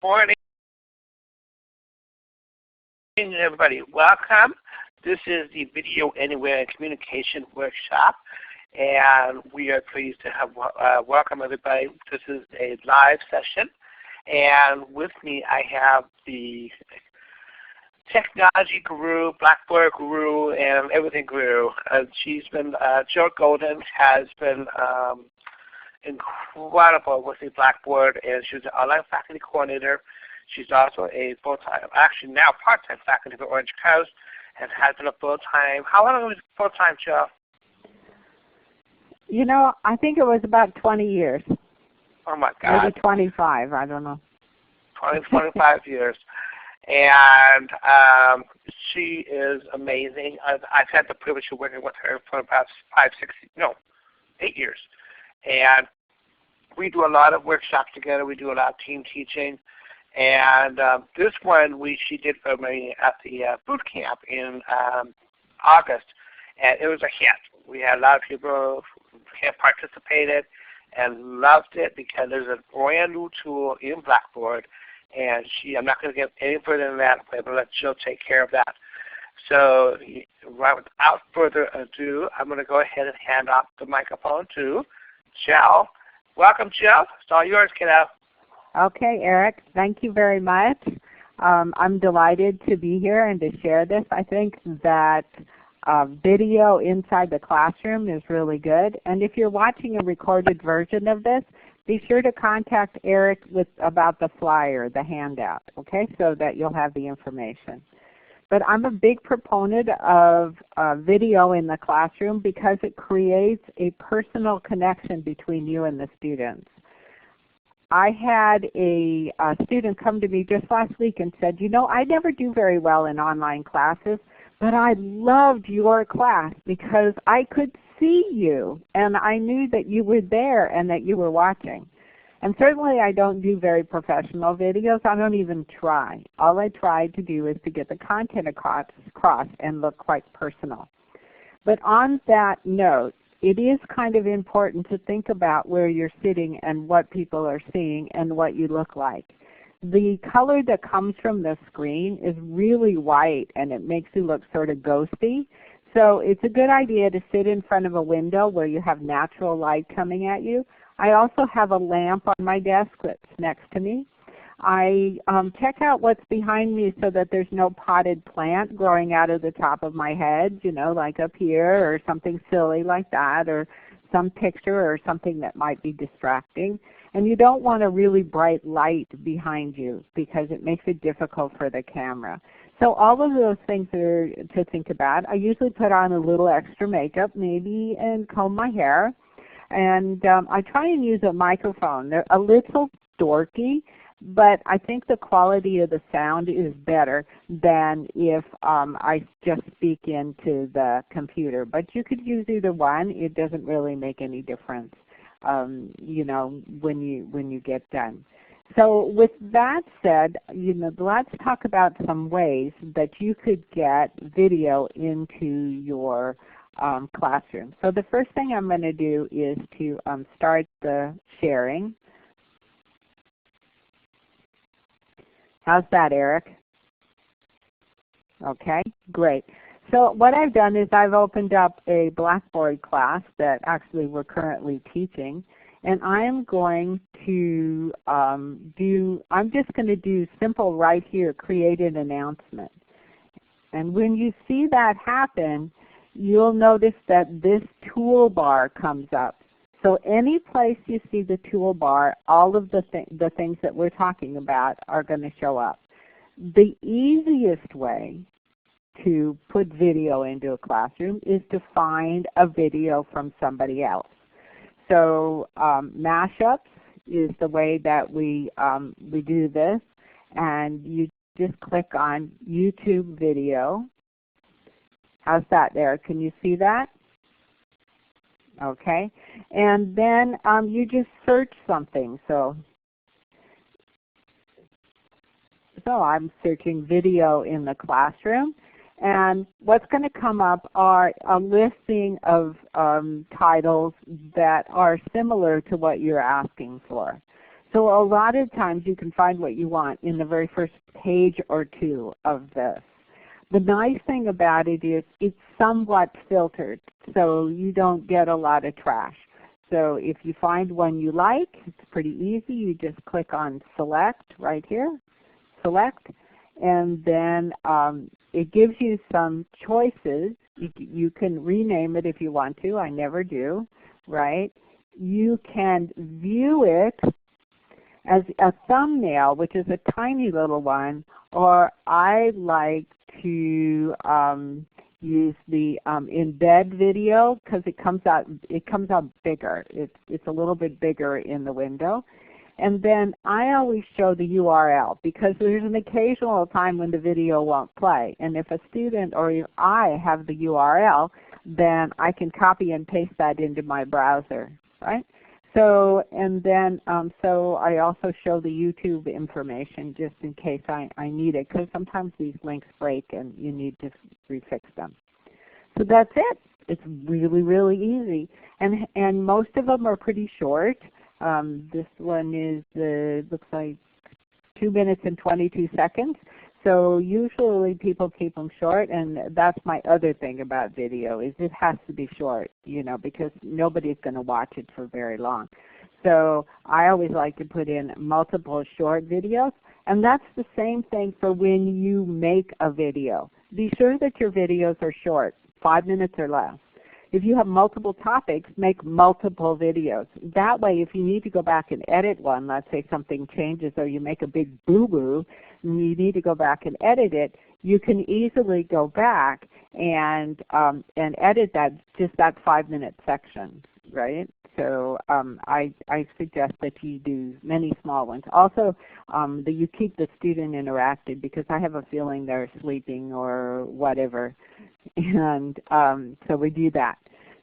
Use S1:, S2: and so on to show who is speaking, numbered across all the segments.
S1: morning, everybody. Welcome. This is the Video Anywhere and Communication Workshop, and we are pleased to have welcome everybody. This is a live session, and with me I have the technology guru, Blackboard guru, and everything guru. She's been, Jill Golden has been incredible with the Blackboard, and she's an online faculty coordinator. She's also a full-time, actually now part-time faculty for Orange Coast, and has been a full-time. How long was full-time, Jill?
S2: You know, I think it was about 20 years.
S1: Oh my God.
S2: Maybe 25, I don't know.
S1: 25 years. And she is amazing. I've had the privilege of working with her for about 8 years. And we do a lot of workshops together. We do a lot of team teaching. And this one she did for me at the boot camp in August, and it was a hit. We had a lot of people who participated and loved it because there's a brand new tool in Blackboard, and I'm not going to get any further than that, but I'm going to let Jill take care of that. So without further ado, I'm going to go ahead and hand off the microphone to Jill. Welcome, Jill. It's all yours, kiddo.
S2: Okay, Eric, thank you very much. I'm delighted to be here and to share this. I think that video inside the classroom is really good. And if you're watching a recorded version of this, be sure to contact Eric about the flyer, the handout, okay, so that you'll have the information. But I'm a big proponent of video in the classroom because it creates a personal connection between you and the students. I had a student come to me just last week and said, you know, I never do very well in online classes, but I loved your class because I could see you and I knew that you were there and that you were watching. And certainly I don't do very professional videos. I don't even try. All I try to do is to get the content across and look quite personal. But on that note, it is kind of important to think about where you're sitting and what people are seeing and what you look like. The color that comes from the screen is really white and it makes you look sort of ghosty. So it's a good idea to sit in front of a window where you have natural light coming at you. I also have a lamp on my desk that's next to me. I check out what's behind me so that there's no potted plant growing out of the top of my head, you know, like up here or something silly like that, or some picture or something that might be distracting. And you don't want a really bright light behind you because it makes it difficult for the camera. So all of those things are to think about. I usually put on a little extra makeup maybe and comb my hair. And I try and use a microphone. They're a little dorky, but I think the quality of the sound is better than if I just speak into the computer. But you could use either one. It doesn't really make any difference, you know, when you get done. So with that said, you know, let's talk about some ways that you could get video into your classroom. So the first thing I'm going to do is to start the sharing. How's that, Eric? Okay, great. So what I've done is I've opened up a Blackboard class that actually we're currently teaching, and I'm going to I'm just going to do simple right here, create an announcement. And when you see that happen, you'll notice that this toolbar comes up. So any place you see the toolbar, all of the things that we're talking about are going to show up. The easiest way to put video into a classroom is to find a video from somebody else. So mashups is the way that we do this, and you just click on YouTube video. How's that there? Can you see that? Okay, and then you just search something. So I'm searching video in the classroom, and what's going to come up are a listing of titles that are similar to what you're asking for. So a lot of times you can find what you want in the very first page or two of this. The nice thing about it is it's somewhat filtered, so you don't get a lot of trash. So if you find one you like, it's pretty easy. You just click on Select right here, Select, and then it gives you some choices. You can rename it if you want to. I never do, right? You can view it as a thumbnail, which is a tiny little one, or I like to use the embed video because it comes out bigger. It's a little bit bigger in the window. And then I always show the URL because there's an occasional time when the video won't play. And if a student or if I have the URL, then I can copy and paste that into my browser, right? So, and then, so I also show the YouTube information just in case I need it, because sometimes these links break and you need to refix them. So that's it. It's really, really easy. And most of them are pretty short. This one is, looks like 2 minutes and 22 seconds. So usually people keep them short, and that's my other thing about video is it has to be short, you know, because nobody's going to watch it for very long. So I always like to put in multiple short videos, and that's the same thing for when you make a video. Be sure that your videos are short, 5 minutes or less. If you have multiple topics, make multiple videos. That way, if you need to go back and edit one, let's say something changes or you make a big boo-boo, and you need to go back and edit it, you can easily go back and edit that, just that 5-minute section, right? So I suggest that you do many small ones. Also, that you keep the student interacted because I have a feeling they're sleeping or whatever. And so we do that.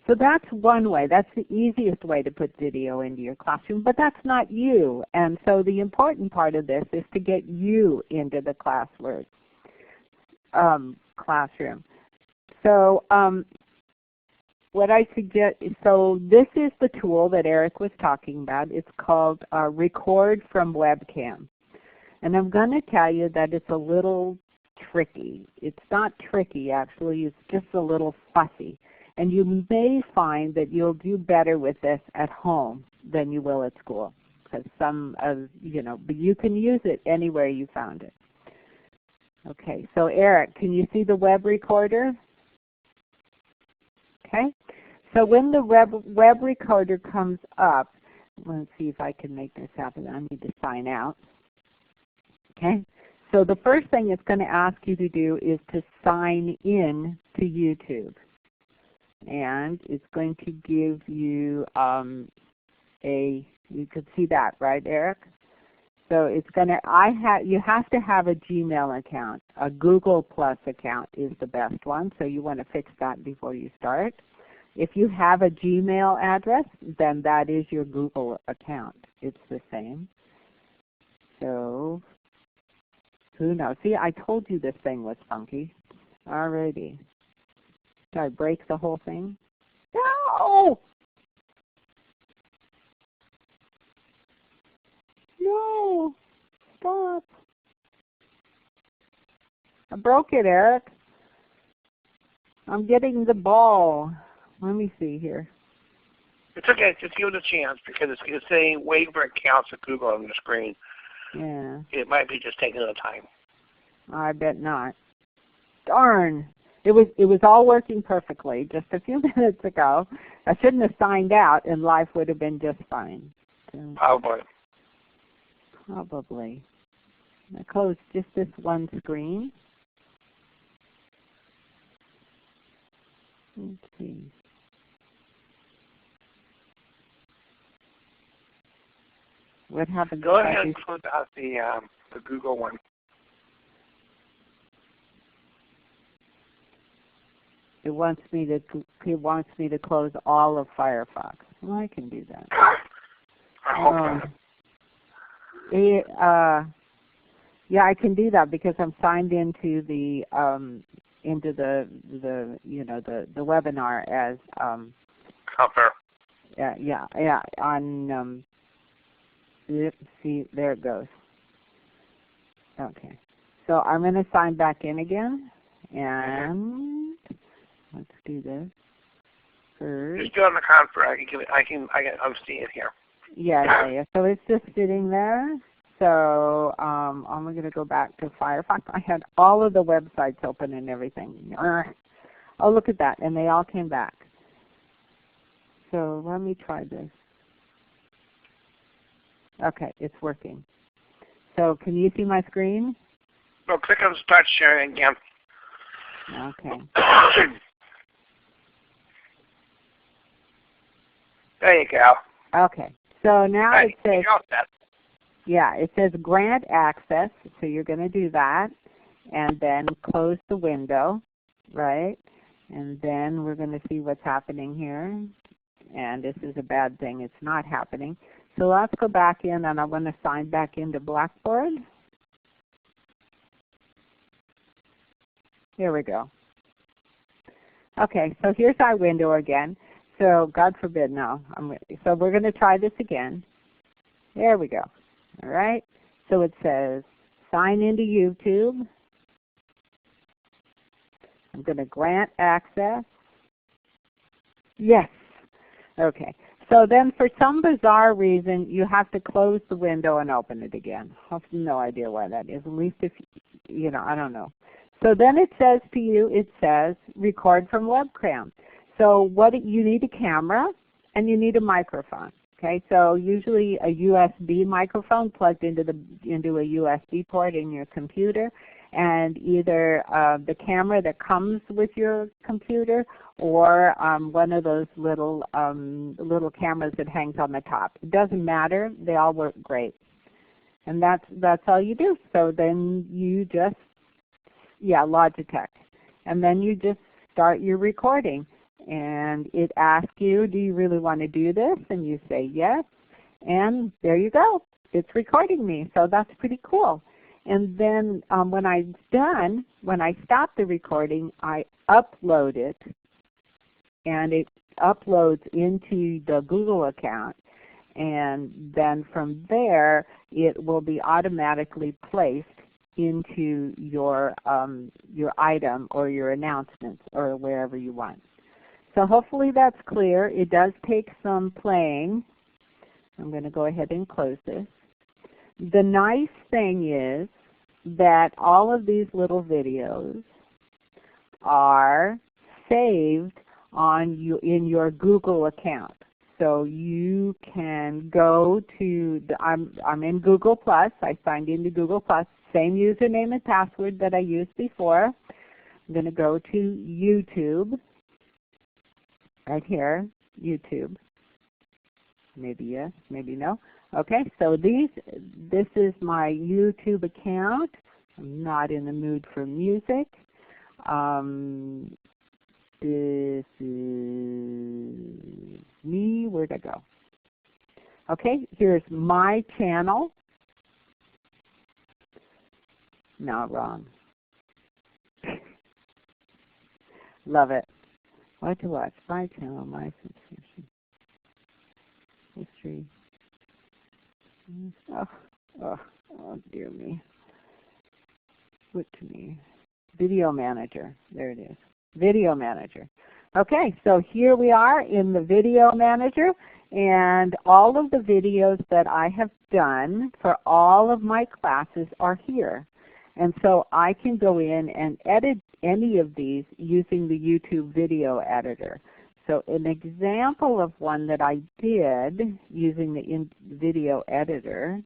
S2: So that's one way. That's the easiest way to put video into your classroom, but that's not you. And so the important part of this is to get you into the classroom. So what I suggest, so this is the tool that Eric was talking about. It's called Record from Webcam. And I'm going to tell you that it's a little tricky. It's not tricky, actually. It's just a little fussy. And you may find that you'll do better with this at home than you will at school. Because some of, you know, but you can use it anywhere you found it. Okay, so Eric, can you see the web recorder? Okay, so when the web recorder comes up, let's see if I can make this happen. I need to sign out. Okay, so the first thing it's going to ask you to do is to sign in to YouTube. And it's going to give you you could see that, right, Eric? So it's going to, you have to have a Gmail account. A Google Plus account is the best one, so you want to fix that before you start. If you have a Gmail address, then that is your Google account. It's the same. So who knows? See, I told you this thing was funky. Alrighty. Did I break the whole thing? No! No! Stop! I broke it, Eric. I'm getting the ball. Let me see here.
S1: It's okay. Just give it a chance because it's saying wait for accounts at Google on the screen.
S2: Yeah.
S1: It might be just taking a little time.
S2: I bet not. Darn. It was all working perfectly just a few minutes ago. I shouldn't have signed out and life would have been just fine. So, probably. I closed just this one screen. Let's see. What happened?
S1: Go ahead and close out the Google one.
S2: It wants me to close all of Firefox. Well, I can do that.
S1: I hope
S2: yeah, I can do that because I'm signed into the you know the webinar as
S1: Cover.
S2: yeah on Yep, see, there it goes. Okay. So I'm going to sign back in again, and let's do this first.
S1: Just do it on the confer. I'm seeing it here.
S2: Yeah. So it's just sitting there. So I'm going to go back to Firefox. I had all of the websites open and everything. Oh, look at that, and they all came back. So let me try this. Okay, it's working. So can you see my screen?
S1: No, click on Start Sharing again.
S2: Okay.
S1: There you go.
S2: Okay. So now it says,
S1: Yeah.
S2: it says grant access. So you're going to do that, and then close the window, right? And then we're going to see what's happening here. And this is a bad thing. It's not happening. So let's go back in, and I'm going to sign back into Blackboard. Here we go. Okay, so here's our window again. So God forbid, no. So we're going to try this again. There we go. All right. So it says sign into YouTube. I'm going to grant access. Yes. Okay. So then for some bizarre reason, you have to close the window and open it again. I have no idea why that is. At least if, I don't know. So then it says to you, it says record from webcam. So you need a camera and you need a microphone. Okay, so usually a USB microphone plugged into a USB port in your computer, and either the camera that comes with your computer or one of those little cameras that hangs on the top. It doesn't matter; they all work great, and that's all you do. So then you just Logitech, and then you just start your recording. And it asks you, do you really want to do this? And you say yes. And there you go. It's recording me. So that's pretty cool. And then when I'm done, when I stop the recording, I upload it. And it uploads into the Google account. And then from there, it will be automatically placed into your item or your announcements or wherever you want. So hopefully that's clear. It does take some playing. I'm going to go ahead and close this. The nice thing is that all of these little videos are saved in your Google account. So you can go to I'm in Google Plus. I signed into Google Plus. Same username and password that I used before. I'm going to go to YouTube. Right here, YouTube. Maybe yes, maybe no. Okay, so this is my YouTube account. I'm not in the mood for music. This is me. Where'd I go? Okay, here's my channel. No, wrong. Love it. What to watch? My channel, my subscription. History. Oh, dear me. What to me? Video Manager. There it is. Video Manager. Okay, so here we are in the Video Manager, and all of the videos that I have done for all of my classes are here. And so I can go in and edit any of these using the YouTube video editor. So an example of one that I did using the video editor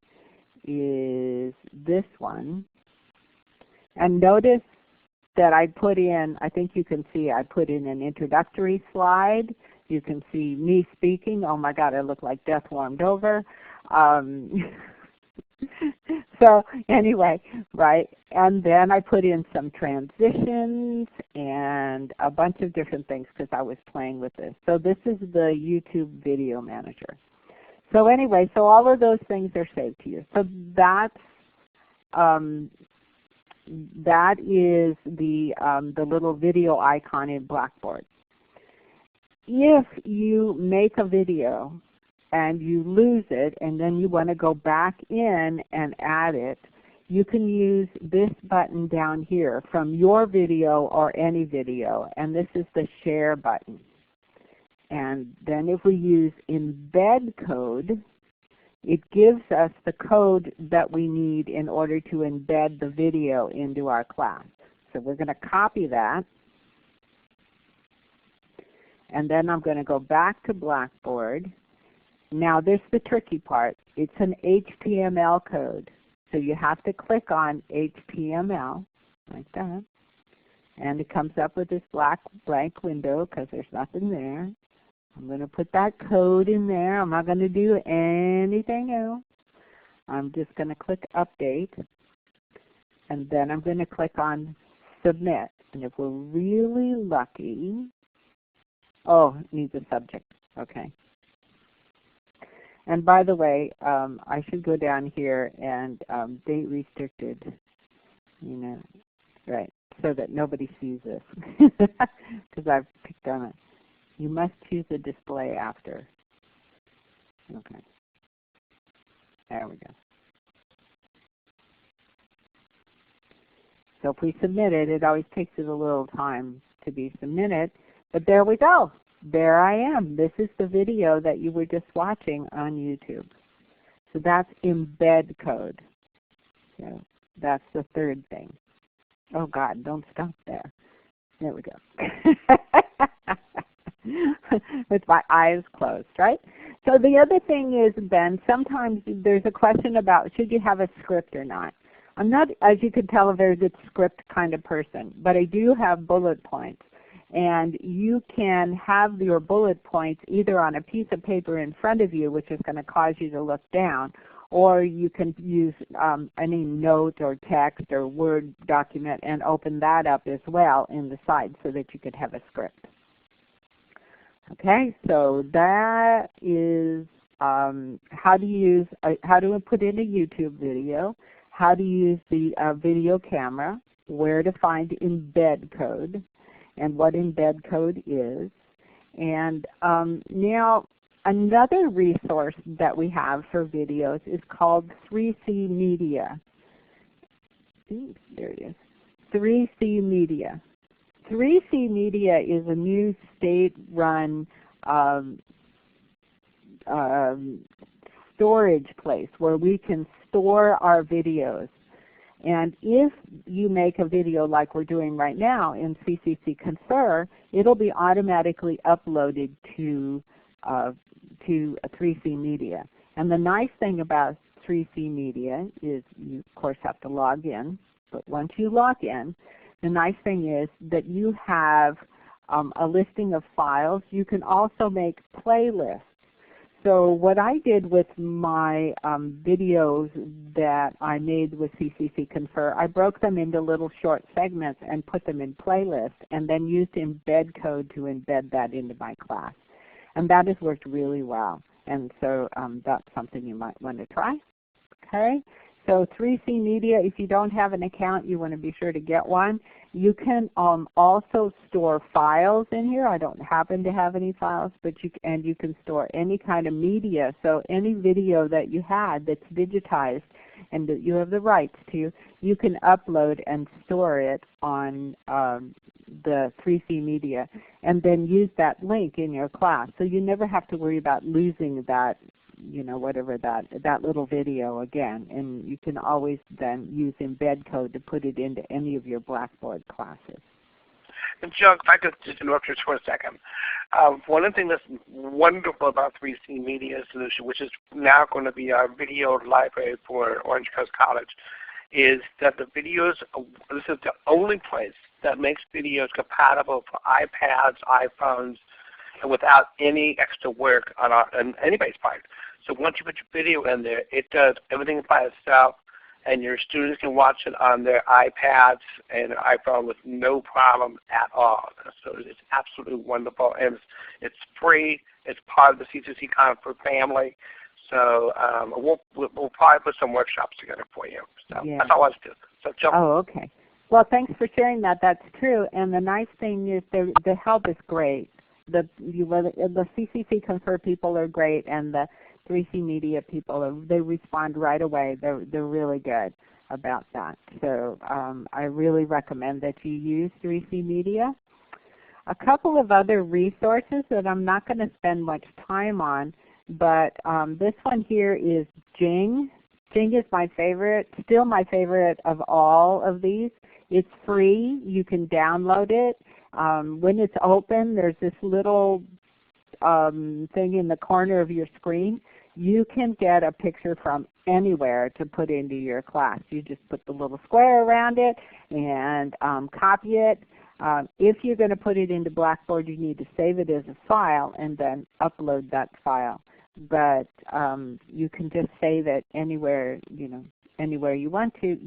S2: is this one. And notice that I put in, I think you can see I put in an introductory slide. You can see me speaking. Oh my God, I look like death warmed over. So anyway, right, and then I put in some transitions and a bunch of different things because I was playing with this. So this is the YouTube Video Manager. So anyway, so all of those things are saved to you. So that is the little video icon in Blackboard. If you make a video and you lose it and then you want to go back in and add it, you can use this button down here from your video or any video, and this is the share button. And then if we use embed code, it gives us the code that we need in order to embed the video into our class. So we're going to copy that. And then I'm going to go back to Blackboard. Now this is the tricky part. It's an HTML code. So you have to click on HTML like that. And it comes up with this blank window because there's nothing there. I'm going to put that code in there. I'm not going to do anything else. I'm just going to click Update. And then I'm going to click on Submit. And if we're really lucky, oh, it needs a subject. Okay. And by the way, I should go down here and date restricted, you know, right, so that nobody sees this because I've picked on it. You must choose a display after. Okay. There we go. So if we submit it, it always takes it a little time to be submitted, but there we go. There I am. This is the video that you were just watching on YouTube. So that's embed code. So that's the third thing. Oh God, don't stop there. There we go. With my eyes closed, right? So the other thing is, Ben, sometimes there's a question about should you have a script or not. I'm not, as you can tell, a very good script kind of person, but I do have bullet points. And you can have your bullet points either on a piece of paper in front of you, which is going to cause you to look down, or you can use any note or text or Word document and open that up as well in the side so that you could have a script. Okay, so that is how to put in a YouTube video, how to use the video camera, where to find embed code, and what embed code is. And now another resource that we have for videos is called 3C Media. Oops, there it is. 3C Media. 3C Media is a new state-run storage place where we can store our videos. And if you make a video like we're doing right now in CCC Confer, it'll be automatically uploaded to 3C Media. And the nice thing about 3C Media is you, of course, have to log in. But once you log in, the nice thing is that you have a listing of files. You can also make playlists. So what I did with my videos that I made with CCC Confer, I broke them into little short segments and put them in playlists and then used embed code to embed that into my class. And that has worked really well. And so that's something you might want to try. Okay? So 3C Media, if you don't have an account, you want to be sure to get one. You can also store files in here. I don't happen to have any files, but you can store any kind of media. So any video that you had that's digitized and that you have the rights to, you can upload and store it on the 3C Media and then use that link in your class. So you never have to worry about losing that, you know, whatever that little video again, and you can always then use embed code to put it into any of your Blackboard classes.
S1: And Joe, if I could just interrupt you for a second. One of the things that's wonderful about 3C Media Solution, which is now going to be our video library for Orange Coast College, is that the videos, this is the only place that makes videos compatible for iPads, iPhones, and without any extra work on anybody's part. So once you put your video in there, it does everything by itself, and your students can watch it on their iPads and their iPhone with no problem at all. So it's absolutely wonderful, and it's free. It's part of the CCC Confer family. So we'll probably put some workshops together for you. So yeah. That's all I was doing. So Jill.
S2: Oh, okay. Well, thanks for sharing that. That's true. And the nice thing is the help is great. the CCC Confer people are great, and the 3C Media people they respond right away. They're really good about that. So I really recommend that you use 3C Media. A couple of other resources that I'm not going to spend much time on, but this one here is Jing. Jing is my favorite, still my favorite of all of these. It's free. You can download it. When it's open, there's this little thing in the corner of your screen. You can get a picture from anywhere to put into your class. You just put the little square around it and copy it. If you're going to put it into Blackboard, you need to save it as a file and then upload that file. But you can just save it anywhere, anywhere you want to,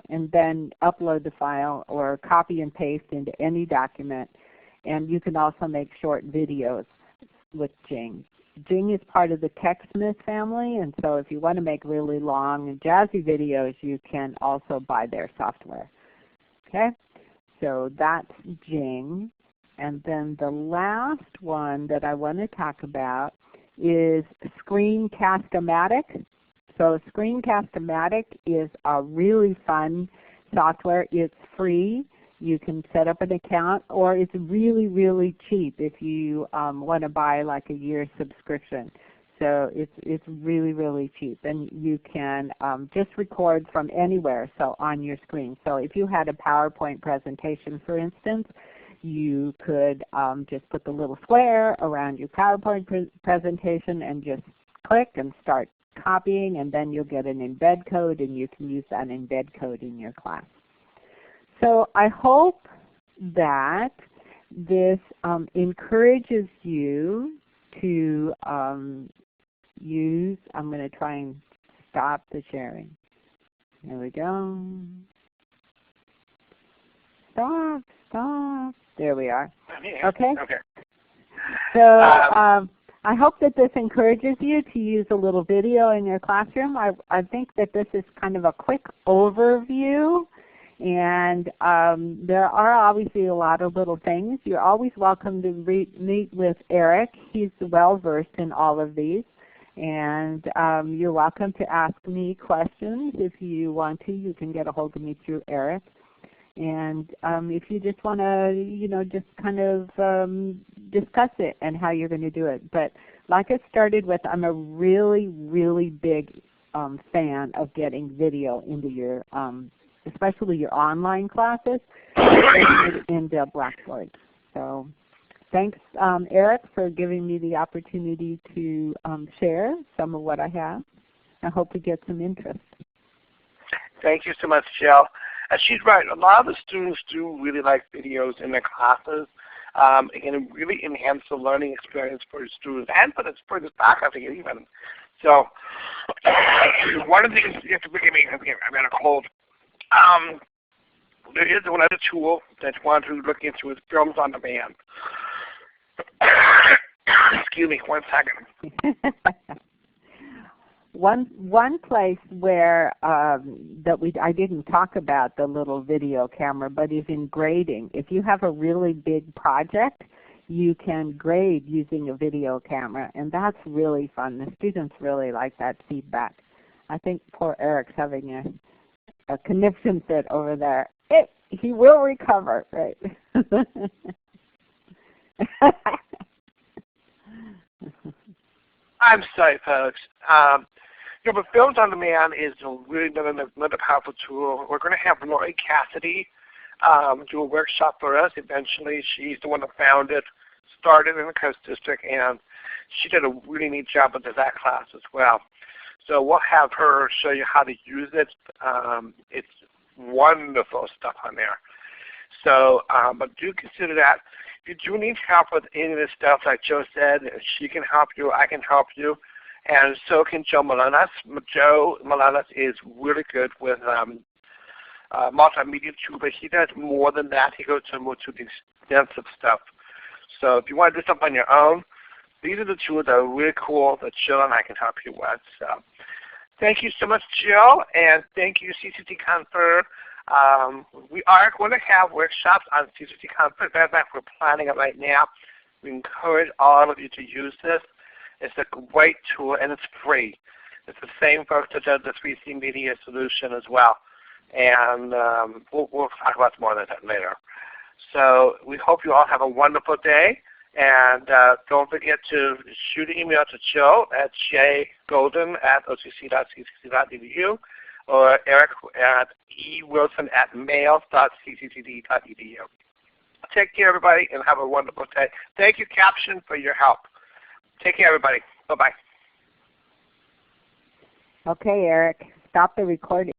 S2: and then upload the file or copy and paste into any document. And you can also make short videos with Jing. Jing is part of the TechSmith family, and so if you want to make really long and jazzy videos, you can also buy their software. Okay, so that's Jing. And then the last one that I want to talk about is Screencast-O-Matic. So Screencast-O-Matic is a really fun software. It's free. You can set up an account, or it's really, really cheap if you want to buy like a year subscription. So it's really, really cheap, and you can just record from anywhere, so on your screen. So if you had a PowerPoint presentation, for instance, you could just put the little square around your PowerPoint presentation and just click and start copying, and then you'll get an embed code, and you can use that embed code in your class. So I hope that this encourages you to use, I'm going to try and stop the sharing. There we go. Stop. There we are. Okay?
S1: Okay.
S2: So I hope that this encourages you to use a little video in your classroom. I think that this is kind of a quick overview. And there are obviously a lot of little things. You're always welcome to meet with Eric. He's well-versed in all of these. And you're welcome to ask me questions if you want to. You can get a hold of me through Eric. And if you just want to, just kind of discuss it and how you're going to do it. But like I started with, I'm a really, really big fan of getting video into your especially your online classes, in the Blackboard. So thanks, Eric, for giving me the opportunity to share some of what I have. I hope we get some interest.
S1: Thank you so much, Jill. And she's right. A lot of the students do really like videos in their classes. It can really enhance the learning experience for the students and for the faculty even. So one of the things, you have to forgive me, I've got a cold. There is another tool that you want to look into is Films on Demand. Excuse me, 1 second.
S2: One place where I didn't talk about the little video camera, but is in grading. If you have a really big project, you can grade using a video camera, and that's really fun. The students really like that feedback. I think poor Eric's having a conniption fit over there. He will recover, right?
S1: I'm sorry, folks. But Films on Demand is really another powerful tool. We're going to have Lori Cassidy do a workshop for us eventually. She's the one that found it, started in the Coast District, and she did a really neat job with that class as well. So we'll have her show you how to use it. It's wonderful stuff on there. So, but do consider that. If you do need help with any of this stuff, like Joe said, she can help you, I can help you, and so can Joe Melanas. Joe Melanas is really good with multimedia too, but he does more than that. He goes more to the extensive stuff. So if you want to do something on your own, these are the tools that are really cool that Jill and I can help you with. So thank you so much, Jill, and thank you, CCC Confer. We are going to have workshops on CCC Confer. In fact, we're planning it right now. We encourage all of you to use this. It's a great tool and it's free. It's the same for the 3C Media solution as well. And we'll talk about more of that later. So we hope you all have a wonderful day. And don't forget to shoot an email to Joe at jgolden@occ.ccc.edu or Eric at ewilson@mail.cccd.edu. Take care, everybody, and have a wonderful day. Thank you, Caption, for your help. Take care, everybody. Bye-bye.
S2: Okay, Eric, stop the recording.